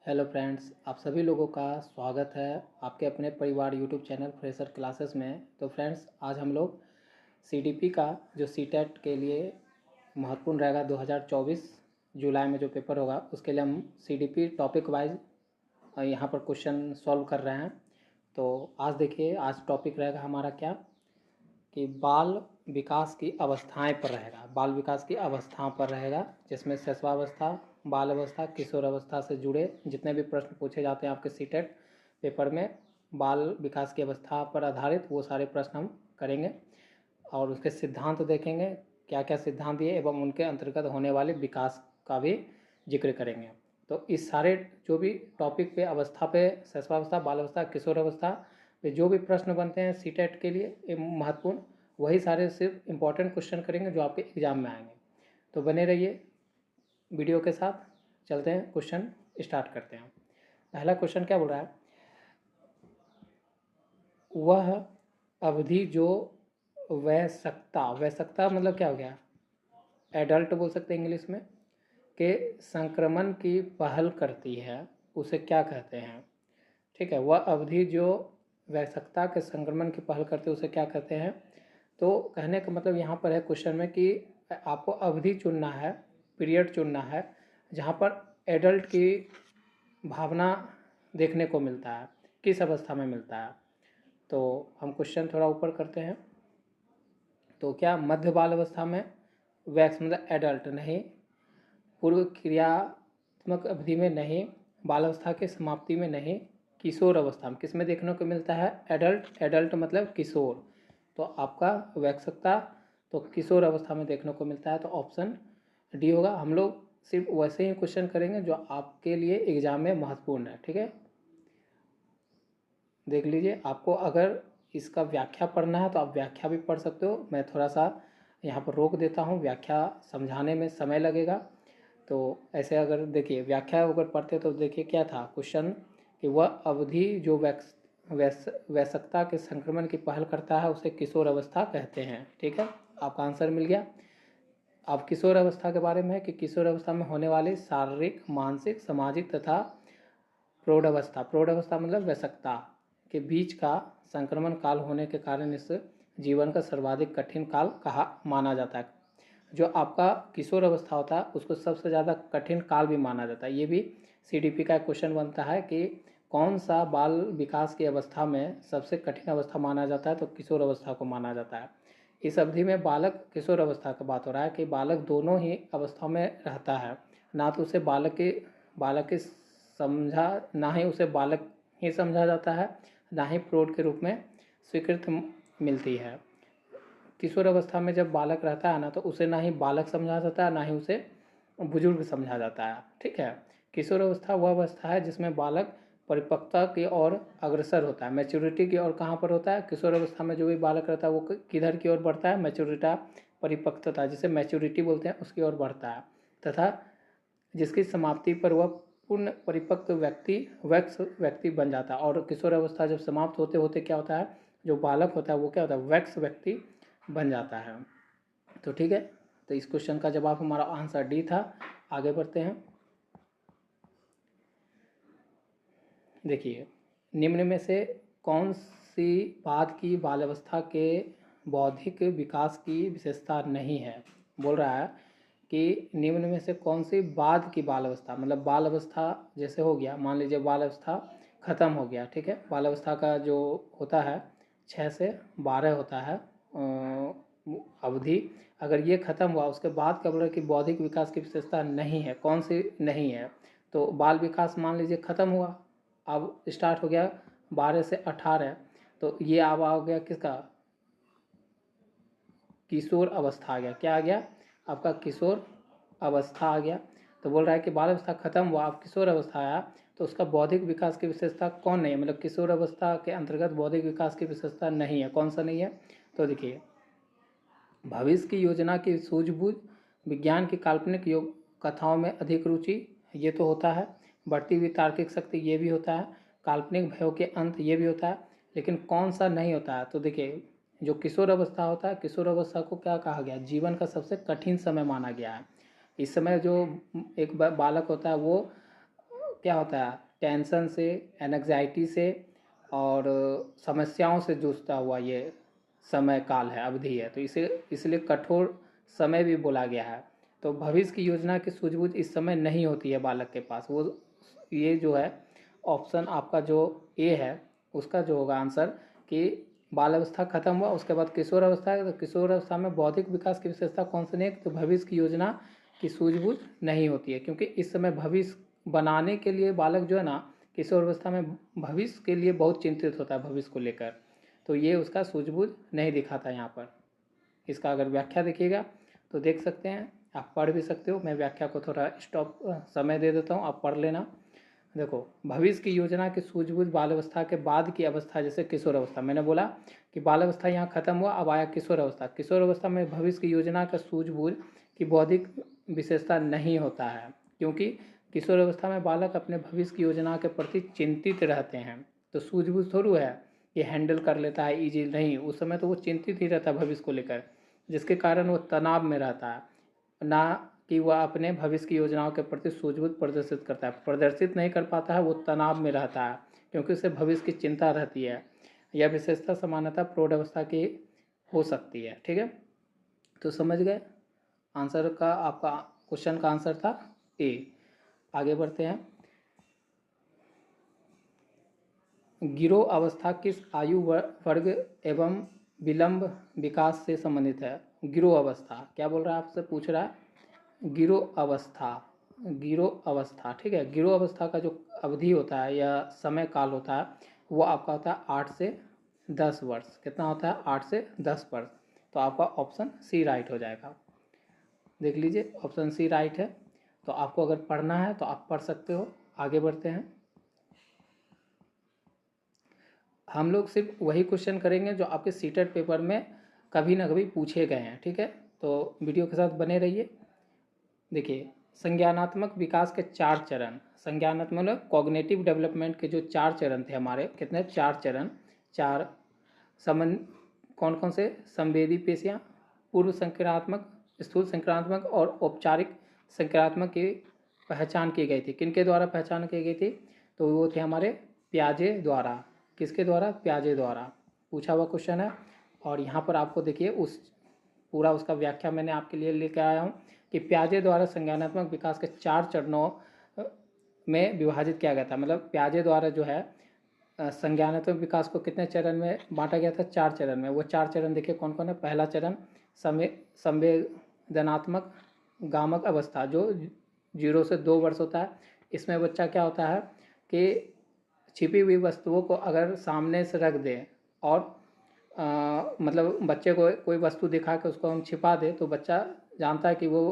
Hello friends, आप सभी लोगों का स्वागत है आपके अपने परिवार यूट्यूब चैनल फ्रेशर क्लासेस में। तो फ्रेंड्स, आज हम लोग सीडीपी का जो सीटेट के लिए महत्वपूर्ण रहेगा 2024 जुलाई में जो पेपर होगा उसके लिए हम सीडीपी टॉपिक वाइज यहाँ पर क्वेश्चन सॉल्व कर रहे हैं। तो आज देखिए, आज टॉपिक रहेगा हमारा क्या कि बाल विकास की अवस्थाएं पर रहेगा। बाल विकास की अवस्थाओं पर रहेगा, जिसमें शिशुअवस्था, बाल अवस्था, किशोर अवस्था से जुड़े जितने भी प्रश्न पूछे जाते हैं आपके सीटेट पेपर में बाल विकास की अवस्था पर आधारित, वो सारे प्रश्न हम करेंगे और उसके सिद्धांत देखेंगे, क्या क्या सिद्धांत दिए एवं उनके अंतर्गत होने वाले विकास का भी जिक्र करेंगे। तो इस सारे जो भी टॉपिक पे अवस्था पे, शिशुअवस्था, बाल अवस्था, किशोर अवस्था पे जो भी प्रश्न बनते हैं सीटेट के लिए महत्वपूर्ण, वही सारे सिर्फ इम्पॉर्टेंट क्वेश्चन करेंगे जो आपके एग्जाम में आएंगे। तो बने रहिए वीडियो के साथ। चलते हैं, क्वेश्चन स्टार्ट करते हैं। पहला क्वेश्चन क्या बोल रहा है, वह अवधि जो वयस्कता, वयस्कता मतलब क्या हो गया, एडल्ट बोल सकते हैं इंग्लिश में, के संक्रमण की पहल करती है उसे क्या कहते हैं। ठीक है, वह अवधि जो वयस्कता के संक्रमण की पहल करती है उसे क्या कहते हैं। तो कहने का मतलब यहाँ पर है क्वेश्चन में कि आपको अवधि चुनना है, पीरियड चुनना है जहाँ पर एडल्ट की भावना देखने को मिलता है, किस अवस्था में मिलता है। तो हम क्वेश्चन थोड़ा ऊपर करते हैं। तो क्या मध्य बाल अवस्था में, वैक्स मतलब एडल्ट नहीं, पूर्व क्रियात्मक अवधि में नहीं, बाल अवस्था के समाप्ति में नहीं, किशोर अवस्था में, किस में देखने को मिलता है, एडल्ट, एडल्ट मतलब किशोर। तो आपका वयस्कता तो किशोर अवस्था में देखने को मिलता है, तो ऑप्शन डी होगा। हम लोग सिर्फ वैसे ही क्वेश्चन करेंगे जो आपके लिए एग्जाम में महत्वपूर्ण है। ठीक है, देख लीजिए। आपको अगर इसका व्याख्या पढ़ना है तो आप व्याख्या भी पढ़ सकते हो। मैं थोड़ा सा यहाँ पर रोक देता हूँ, व्याख्या समझाने में समय लगेगा। तो ऐसे अगर देखिए व्याख्या अगर पढ़ते तो देखिए क्या था क्वेश्चन कि वह अवधि जो वयस्कता के संक्रमण की पहल करता है उसे किशोर अवस्था कहते हैं। ठीक है, आपका आंसर मिल गया। अब किशोर अवस्था के बारे में है कि किशोर अवस्था में होने वाली शारीरिक, मानसिक, सामाजिक तथा प्रौढ़ अवस्था, प्रौढ़ अवस्था मतलब वयस्कता के बीच का संक्रमण काल होने के कारण इस जीवन का सर्वाधिक कठिन काल कहा माना जाता है। जो आपका किशोर अवस्था होता है उसको सबसे ज़्यादा कठिन काल भी माना जाता है। ये भी सीडीपी का क्वेश्चन बनता है कि कौन सा बाल विकास की अवस्था में सबसे कठिन अवस्था माना जाता है, तो किशोर अवस्था को माना जाता है। इस अवधि में बालक, किशोर अवस्था का बात हो रहा है कि बालक दोनों ही अवस्था में रहता है, ना तो उसे बालक के समझा, ना ही उसे बालक ही समझा जाता है, ना ही प्रौढ़ के रूप में स्वीकृत मिलती है। किशोर अवस्था में जब बालक रहता है ना तो उसे ना ही बालक समझा जाता है, ना ही उसे बुजुर्ग समझा जाता है। ठीक है, किशोर अवस्था वह अवस्था है जिसमें बालक परिपक्वता की ओर अग्रसर होता है, मैच्योरिटी की ओर। कहाँ पर होता है, किशोर अवस्था में जो भी बालक रहता है वो किधर की ओर बढ़ता है, मैच्योरिटी, परिपक्वता जिसे मैच्योरिटी बोलते हैं उसकी ओर बढ़ता है, तथा जिसकी समाप्ति पर वह पूर्ण परिपक्व व्यक्ति बन जाता है। और किशोर अवस्था जब समाप्त होते होते क्या होता है, जो बालक होता है वो क्या होता है, वयस्क व्यक्ति बन जाता है। तो ठीक है, तो इस क्वेश्चन का जवाब हमारा आंसर डी था। आगे बढ़ते हैं। देखिए, निम्न में से कौन सी बाद की बाल अवस्था के बौद्धिक विकास की विशेषता नहीं है। बोल रहा है कि निम्न में से कौन सी बाद की बाल अवस्था, मतलब बाल अवस्था जैसे हो गया, मान लीजिए बाल अवस्था ख़त्म हो गया। ठीक है, बाल अवस्था का जो होता है 6 से 12 होता है अवधि, अगर ये ख़त्म हुआ उसके बाद क्या बोल रहा है कि बौद्धिक विकास की विशेषता नहीं है। कौन सी नहीं है, तो बाल विकास मान लीजिए ख़त्म हुआ, अब स्टार्ट हो गया 12 से 18, तो ये अब आ गया किसका, किशोर अवस्था आ गया। क्या आ गया, आपका किशोर अवस्था आ गया। तो बोल रहा है कि बाल अवस्था खत्म हुआ, अब किशोर अवस्था आया, तो उसका बौद्धिक विकास की विशेषता कौन नहीं है, मतलब किशोर अवस्था के अंतर्गत बौद्धिक विकास की विशेषता नहीं है। कौन सा नहीं है, तो देखिए, भविष्य की योजना की सूझबूझ, विज्ञान की काल्पनिक योग कथाओं में अधिक रुचि, ये तो होता है। बढ़ती हुई तार्किक शक्ति, ये भी होता है। काल्पनिक भयों के अंत, ये भी होता है। लेकिन कौन सा नहीं होता है, तो देखिए, जो किशोर अवस्था होता है, किशोर अवस्था को क्या कहा गया, जीवन का सबसे कठिन समय माना गया है। इस समय जो एक बालक होता है वो क्या होता है, टेंशन से, एनग्जाइटी से और समस्याओं से जूझता हुआ ये समय काल है, अवधि है, तो इसे इसलिए कठोर समय भी बोला गया है। तो भविष्य की योजना की सूझबूझ इस समय नहीं होती है बालक के पास। वो ये जो है ऑप्शन आपका जो ए है उसका जो होगा आंसर कि बाल अवस्था खत्म हुआ, उसके बाद किशोर अवस्था है, तो किशोर अवस्था में बौद्धिक विकास की विशेषता कौन सी नहीं है, तो भविष्य की योजना की सूझबूझ नहीं होती है, क्योंकि इस समय भविष्य बनाने के लिए बालक जो है ना किशोर अवस्था में भविष्य के लिए बहुत चिंतित होता है भविष्य को लेकर, तो ये उसका सूझबूझ नहीं दिखाता यहाँ पर। इसका अगर व्याख्या देखिएगा तो देख सकते हैं, आप पढ़ भी सकते हो, मैं व्याख्या को थोड़ा स्टॉप समय दे देता हूँ, आप पढ़ लेना। देखो, भविष्य की योजना की सूझबूझ बाल अवस्था के बाद की अवस्था, जैसे किशोर अवस्था, मैंने बोला कि बाल अवस्था यहाँ खत्म हुआ, अब आया किशोर अवस्था। किशोर अवस्था में भविष्य की योजना का सूझबूझ की बौद्धिक विशेषता नहीं होता है, क्योंकि किशोर अवस्था में बालक अपने भविष्य की योजना के प्रति चिंतित रहते हैं, तो सूझबूझ थोड़ी है ये हैंडल कर लेता है इजी, नहीं, उस समय तो वो चिंतित ही रहता है भविष्य को लेकर, जिसके कारण वो तनाव में रहता है, ना कि वह अपने भविष्य की योजनाओं के प्रति सूझबूझ प्रदर्शित करता है, प्रदर्शित नहीं कर पाता है, वो तनाव में रहता है क्योंकि उसे भविष्य की चिंता रहती है। यह विशेषता समानता प्रौढ़ अवस्था की हो सकती है। ठीक है, तो समझ गए, आंसर का आपका क्वेश्चन का आंसर था ए। आगे बढ़ते हैं। गिरोह अवस्था किस आयु वर्ग एवं विलंब विकास से संबंधित है? गिरोह अवस्था क्या बोल रहा है, आपसे पूछ रहा है गिरोह अवस्था, गिरोह अवस्था, ठीक है। गिरोह अवस्था का जो अवधि होता है या समय काल होता है वो आपका होता है 8 से 10 वर्ष। कितना होता है? 8 से 10 वर्ष। तो आपका ऑप्शन सी राइट हो जाएगा। देख लीजिए, ऑप्शन सी राइट है। तो आपको अगर पढ़ना है तो आप पढ़ सकते हो। आगे बढ़ते हैं। हम लोग सिर्फ वही क्वेश्चन करेंगे जो आपके सीटेड पेपर में कभी ना कभी पूछे गए हैं, ठीक है। तो वीडियो के साथ बने रहिए। देखिए, संज्ञानात्मक विकास के 4 चरण, संज्ञानात्मक मतलब कॉग्निटिव डेवलपमेंट के जो 4 चरण थे हमारे, कितने? 4 चरण। 4 संबंध कौन कौन से? संवेदी पेशियाँ, पूर्व संक्रियात्मक, स्थूल संक्रियात्मक और औपचारिक संक्रियात्मक की पहचान की गई थी। किनके द्वारा पहचान की गई थी? तो वो थे हमारे प्याजे द्वारा। किसके द्वारा? प्याजे द्वारा। पूछा हुआ क्वेश्चन है। और यहाँ पर आपको देखिए उस पूरा उसका व्याख्या मैंने आपके लिए लेकर आया हूँ कि प्याजे द्वारा संज्ञानात्मक विकास के 4 चरणों में विभाजित किया गया था। मतलब प्याजे द्वारा जो है संज्ञानात्मक विकास को कितने चरण में बांटा गया था? 4 चरण में। वो 4 चरण देखिए कौन कौन है। पहला चरण संवेदनात्मक गामक अवस्था, जो 0 से 2 वर्ष होता है। इसमें बच्चा क्या होता है कि छिपी हुई वस्तुओं को अगर सामने से रख दें और मतलब बच्चे को कोई वस्तु दिखा के उसको हम छिपा दें तो बच्चा जानता है कि वो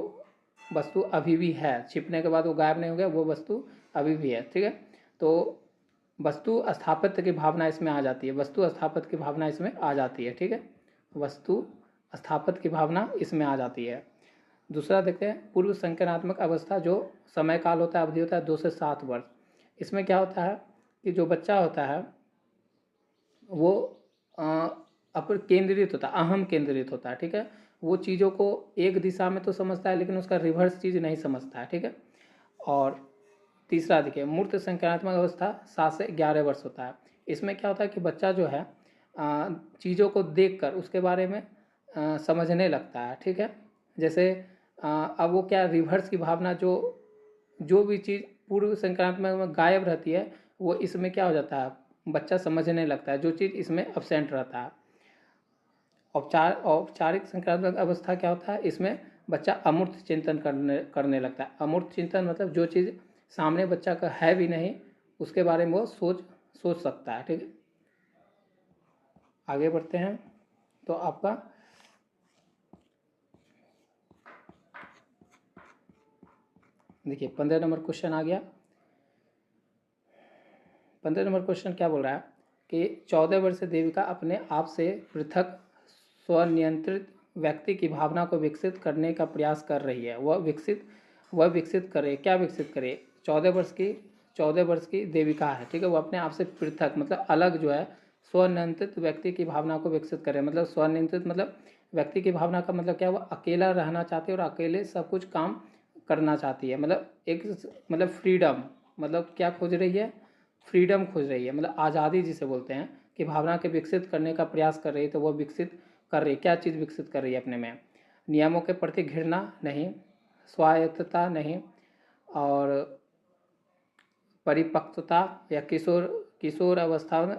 वस्तु अभी भी है, छिपने के बाद वो गायब नहीं हो गया, वो वस्तु अभी भी है, ठीक है। तो वस्तु स्थापत्य की भावना इसमें आ जाती है, वस्तु स्थापत्य की भावना इसमें आ जाती है, ठीक है। वस्तु स्थापत्य की भावना इसमें आ जाती है। दूसरा देखते हैं पूर्व संज्ञानात्मक अवस्था, जो समय काल होता है, अवधि होता है 2 से 7 वर्ष। इसमें क्या होता है कि जो बच्चा होता है वो अपर केंद्रित होता है, अहम केंद्रित होता है, ठीक है। वो चीज़ों को एक दिशा में तो समझता है लेकिन उसका रिवर्स चीज़ नहीं समझता है, ठीक है। और तीसरा देखिए मूर्त संज्ञानात्मक अवस्था 7 से 11 वर्ष होता है। इसमें क्या होता है कि बच्चा जो है चीज़ों को देखकर उसके बारे में समझने लगता है, ठीक है। जैसे अब वो क्या, रिवर्स की भावना, जो भी चीज़ पूर्व संक्रांतिक में गायब रहती है वो इसमें क्या हो जाता है, बच्चा समझने लगता है, जो चीज़ इसमें अब्सेंट रहता है। औपचारिक संक्रांतिक अवस्था क्या होता है, इसमें बच्चा अमूर्त चिंतन करने लगता है। अमूर्त चिंतन मतलब जो चीज़ सामने बच्चा का है भी नहीं उसके बारे में वो सोच सकता है, ठीक है। आगे बढ़ते हैं। तो आपका देखिए 15 नंबर क्वेश्चन आ गया। 15 नंबर क्वेश्चन क्या बोल रहा है कि 14 वर्षीय देविका अपने आप से पृथक स्वनियंत्रित व्यक्ति की भावना को विकसित करने का प्रयास कर रही है। वह विकसित करे, क्या विकसित करे? 14 वर्ष की देविका है, ठीक है। वो अपने आप से पृथक मतलब अलग जो है स्वनियंत्रित व्यक्ति की भावना को विकसित करे। मतलब स्वनियंत्रित मतलब व्यक्ति की भावना का मतलब क्या, वो अकेला रहना चाहती है और अकेले सब कुछ काम करना चाहती है। मतलब एक मतलब फ्रीडम, मतलब क्या खोज रही है, फ्रीडम खोज रही है, मतलब आज़ादी जिसे बोलते हैं कि भावना के विकसित करने का प्रयास कर रही है, तो वह विकसित कर रही है, क्या चीज़ विकसित कर रही है अपने में, नियमों के प्रति घृणा नहीं, स्वायत्तता नहीं, और परिपक्वता या किशोर किशोर अवस्था में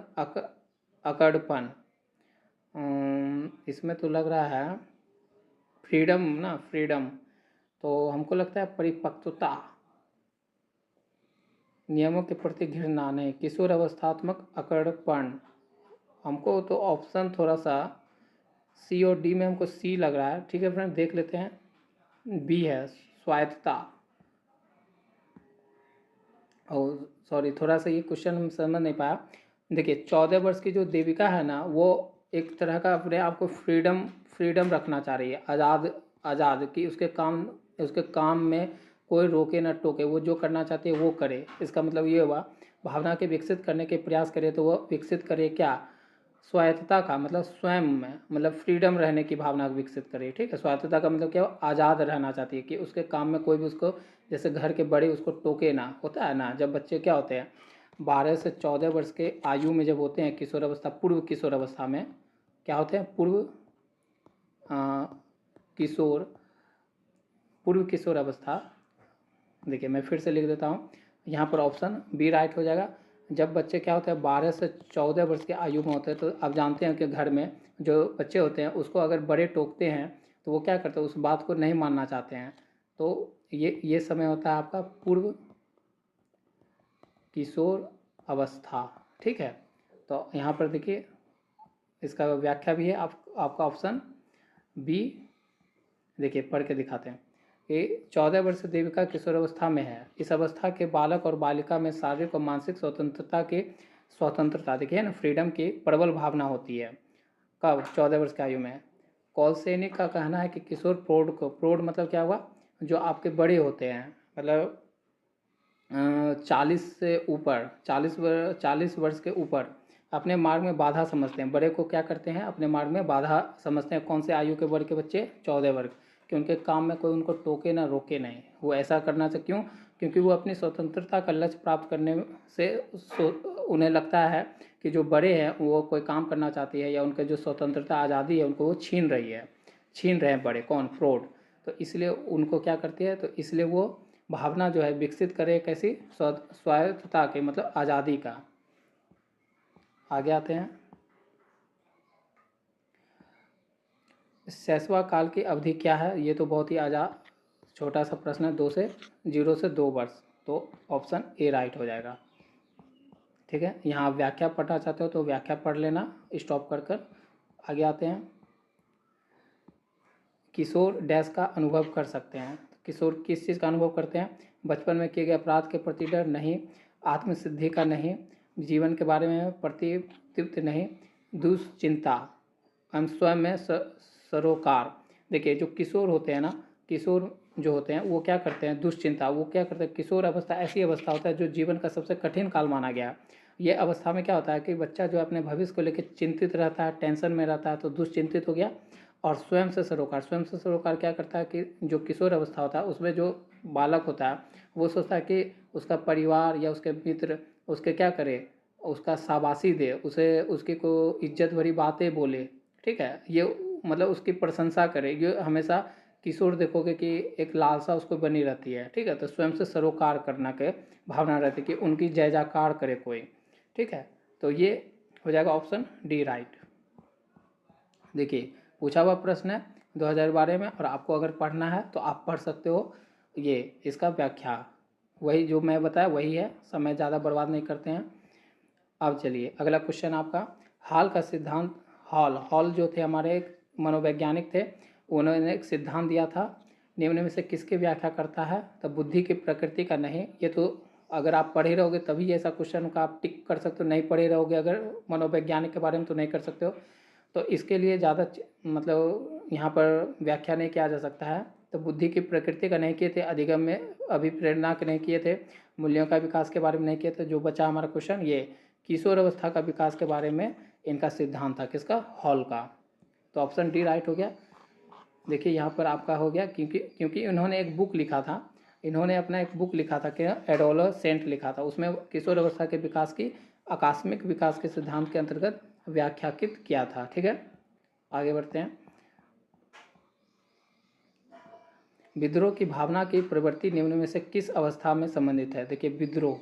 अकड़पन। इसमें तो लग रहा है फ्रीडम ना, फ्रीडम, तो हमको लगता है परिपक्वता, नियमों के प्रति घृणा नहीं, किशोर अवस्थात्मक अकड़पन। हमको तो ऑप्शन थोड़ा सा सी और डी में हमको सी लग रहा है। ठीक है फ्रेंड, देख लेते हैं, बी है स्वायत्तता। और सॉरी, थोड़ा सा ये क्वेश्चन हम समझ नहीं पाया। देखिए 14 वर्ष की जो देविका है ना, वो एक तरह का अपने आप को फ्रीडम रखना चाह रही है, आज़ाद कि उसके काम में कोई रोके ना टोके, वो जो करना चाहती है वो करे। इसका मतलब ये हुआ भावना के विकसित करने के प्रयास करे, तो वो विकसित करे क्या, स्वायत्तता का मतलब स्वयं में, मतलब फ्रीडम रहने की भावना को विकसित करे। ठीक है, स्वायत्तता का मतलब क्या, आज़ाद रहना चाहती है कि उसके काम में कोई भी उसको, जैसे घर के बड़े उसको टोके ना, होता है ना, जब बच्चे क्या होते हैं 12 से 14 वर्ष के आयु में जब होते हैं किशोर अवस्था, पूर्व किशोर अवस्था में क्या होते हैं, किशोर पूर्व किशोर अवस्था। देखिए मैं फिर से लिख देता हूँ, यहाँ पर ऑप्शन बी राइट हो जाएगा। जब बच्चे क्या होते हैं 12 से 14 वर्ष की आयु में होते हैं, तो आप जानते हैं कि घर में जो बच्चे होते हैं उसको अगर बड़े टोकते हैं तो वो क्या करते हैं, उस बात को नहीं मानना चाहते हैं। तो ये समय होता है आपका पूर्व किशोर अवस्था। ठीक है, तो यहाँ पर देखिए इसका व्याख्या भी है, आपका ऑप्शन बी। देखिए पढ़ के दिखाते हैं कि 14 वर्ष देविका किशोर अवस्था में है। इस अवस्था के बालक और बालिका में शारीरिक और मानसिक स्वतंत्रता देखिए ना, फ्रीडम की प्रबल भावना होती है। कब, 14 वर्ष की आयु में। कॉलसेनिक का कहना है कि किशोर प्रौढ़ मतलब क्या हुआ, जो आपके बड़े होते हैं, मतलब 40 से ऊपर, 40 वर्ष के ऊपर अपने मार्ग में बाधा समझते हैं। बड़े को क्या करते हैं, अपने मार्ग में बाधा समझते हैं। कौन से आयु के वर्ग के बच्चे, 14 वर्ग, कि उनके काम में कोई उनको टोके ना रोके नहीं। वो ऐसा करना चाहिए, क्यों, क्योंकि वो अपनी स्वतंत्रता का लक्ष्य प्राप्त करने से उन्हें लगता है कि जो बड़े हैं वो कोई काम करना चाहती है, या उनके जो स्वतंत्रता आज़ादी है उनको वो छीन रहे हैं बड़े, कौन, फ्रॉड। तो इसलिए उनको क्या करती है, तो इसलिए वो भावना जो है विकसित करे कैसी, स्वायत्तता के मतलब आज़ादी का। आगे आते हैं, शैशवा काल की अवधि क्या है, ये तो बहुत ही छोटा सा प्रश्न है, 0 से 2 वर्ष, तो ऑप्शन ए राइट हो जाएगा। ठीक है, यहाँ आप व्याख्या पढ़ना चाहते हो तो व्याख्या पढ़ लेना स्टॉप कर। आगे आते हैं, किशोर डैश का अनुभव कर सकते हैं। किशोर किस चीज़ का अनुभव करते हैं, बचपन में किए गए अपराध के प्रति डर नहीं, आत्मसिद्धि का नहीं, जीवन के बारे में तृप्ति नहीं, दुश्चिंता, हम स्वयं में सरोकार। देखिए जो किशोर होते हैं ना, किशोर जो होते हैं वो क्या करते हैं, दुश्चिंता, वो क्या करते हैं, किशोर अवस्था ऐसी अवस्था होता है जो जीवन का सबसे कठिन काल माना गया है। ये अवस्था में क्या होता है कि बच्चा जो अपने भविष्य को लेकर चिंतित रहता है, टेंशन में रहता है, तो दुश्चिंतित हो गया। और स्वयं से सरोकार क्या करता है कि जो किशोर अवस्था होता है उसमें जो बालक होता है वो सोचता है कि उसका परिवार या उसके मित्र उसके क्या करे, उसका शाबाशी दे, उसे उसकी को इज्जत भरी बातें बोले। ठीक है, ये मतलब उसकी प्रशंसा करे, ये हमेशा किशोर देखोगे कि एक लालसा उसको बनी रहती है। ठीक है, तो स्वयं से सरोकार करना के भावना रहती है कि उनकी जय जयकार करे कोई। ठीक है, तो ये हो जाएगा ऑप्शन डी राइट। देखिए पूछा हुआ प्रश्न है 2012 में, और आपको अगर पढ़ना है तो आप पढ़ सकते हो। ये इसका व्याख्या वही जो मैं बताया वही है, समय ज़्यादा बर्बाद नहीं करते हैं। अब चलिए अगला क्वेश्चन आपका, हॉल का सिद्धांत। हॉल जो थे हमारे एक मनोवैज्ञानिक थे, उन्होंने एक सिद्धांत दिया था, निम्न में से किसकी व्याख्या करता है, तो बुद्धि की प्रकृति का नहीं। ये तो अगर आप पढ़े रहोगे तभी ऐसा क्वेश्चन का आप टिक कर सकते हो, नहीं पढ़े रहोगे अगर मनोवैज्ञानिक के बारे में तो नहीं कर सकते हो। तो इसके लिए ज़्यादा मतलब यहाँ पर व्याख्या नहीं किया जा सकता है। तो बुद्धि की प्रकृति का नहीं किए थे, अधिगम में अभिप्रेरणा के नहीं किए थे, मूल्यों का विकास के बारे में नहीं किए थे। जो बचा हमारा क्वेश्चन ये किशोर अवस्था का विकास के बारे में इनका सिद्धांत था, किसका, हॉल का। तो ऑप्शन डी राइट हो गया। देखिए यहाँ पर आपका हो गया, क्योंकि उन्होंने एक बुक लिखा था, इन्होंने अपना एक बुक लिखा था कि एडोलसेंट लिखा था, उसमें किशोर अवस्था के विकास की आकस्मिक विकास के सिद्धांत के अंतर्गत व्याख्याकित किया था। ठीक है, आगे बढ़ते हैं। विद्रोह की भावना की प्रवृत्ति निम्न में से किस अवस्था में संबंधित है? देखिए, विद्रोह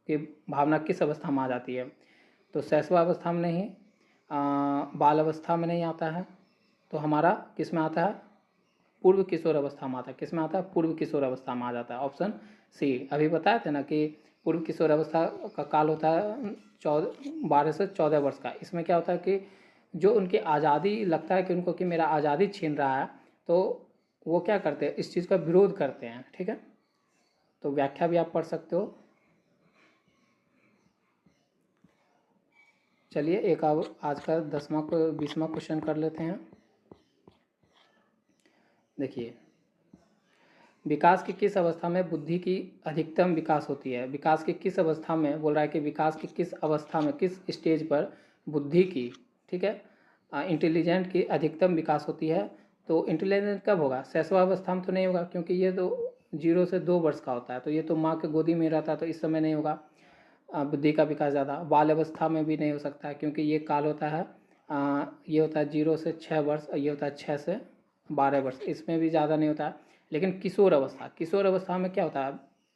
की भावना किस अवस्था में आ जाती है? तो शैशवावस्था में नहीं, बाल अवस्था में नहीं आता है, तो हमारा किस में आता है? पूर्व किशोर अवस्था में आता है। किस में आता है? पूर्व किशोर अवस्था में आ जाता है, ऑप्शन सी। अभी बताए थे ना कि पूर्व किशोर अवस्था का काल होता है 12 से 14 वर्ष का। इसमें क्या होता है कि जो उनकी आज़ादी लगता है कि उनको कि मेरा आज़ादी छीन रहा है, तो वो क्या करते हैं? इस चीज़ का विरोध करते हैं। ठीक है, तो व्याख्या भी आप पढ़ सकते हो। चलिए एक अब आज का 20वां क्वेश्चन कर लेते हैं। देखिए, विकास की किस अवस्था में बुद्धि की अधिकतम विकास होती है? विकास की किस अवस्था में बोल रहा है कि विकास की किस अवस्था में, किस स्टेज पर बुद्धि की, ठीक है, इंटेलिजेंट की अधिकतम विकास होती है? तो इंटेलिजेंट कब होगा? शैशवावस्था में तो नहीं होगा, क्योंकि ये तो 0 से 2 वर्ष का होता है, तो ये तो माँ के गोदी में रहता है, तो इस समय नहीं होगा बुद्धि का विकास ज़्यादा। बाल अवस्था में भी नहीं हो सकता है, क्योंकि ये काल होता है ये होता है 0 से 6 वर्ष, और ये होता है 6 से 12 वर्ष, इसमें भी ज़्यादा नहीं होता है। लेकिन किशोर अवस्था, किशोर अवस्था में क्या होता है?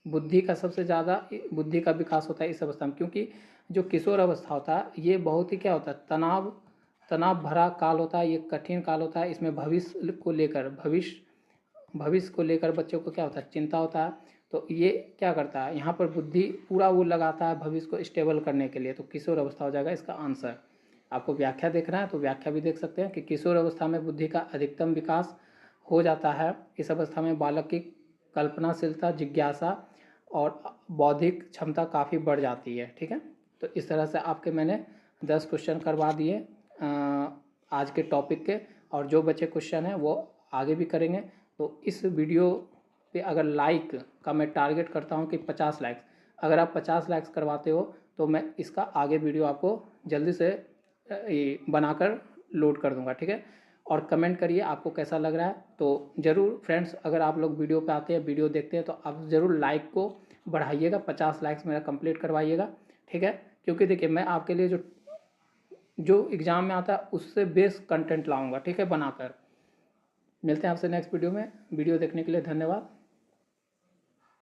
बुद्धि का सबसे ज़्यादा बुद्धि का विकास होता है इस अवस्था में, क्योंकि जो किशोर अवस्था होता है ये बहुत ही क्या होता है? तनाव भरा काल होता है, ये कठिन काल होता है। इसमें भविष्य को लेकर बच्चों को क्या होता है? चिंता होता है। तो ये क्या करता है? यहाँ पर बुद्धि पूरा वो लगाता है भविष्य को स्टेबल करने के लिए, तो किशोर अवस्था हो जाएगा इसका आंसर। आपको व्याख्या देखना है तो व्याख्या भी देख सकते हैं कि किशोर अवस्था में बुद्धि का अधिकतम विकास हो जाता है। इस अवस्था में बालक की कल्पनाशीलता, जिज्ञासा और बौद्धिक क्षमता काफ़ी बढ़ जाती है। ठीक है, तो इस तरह से आपके मैंने 10 क्वेश्चन करवा दिए आज के टॉपिक के, और जो बचे क्वेश्चन हैं वो आगे भी करेंगे। तो इस वीडियो पे अगर लाइक का मैं टारगेट करता हूँ कि 50 लाइक्स, अगर आप 50 लाइक्स करवाते हो तो मैं इसका आगे वीडियो आपको जल्दी से बनाकर लोड कर दूंगा। ठीक है, और कमेंट करिए आपको कैसा लग रहा है। तो ज़रूर फ्रेंड्स, अगर आप लोग वीडियो पे आते हैं, वीडियो देखते हैं, तो आप ज़रूर लाइक को बढ़ाइएगा, 50 लाइक्स मेरा कंप्लीट करवाइएगा। ठीक है, क्योंकि देखिए मैं आपके लिए जो एग्ज़ाम में आता है उससे बेस्ट कंटेंट लाऊंगा। ठीक है, बनाकर। मिलते हैं आपसे नेक्स्ट वीडियो में। वीडियो देखने के लिए धन्यवाद।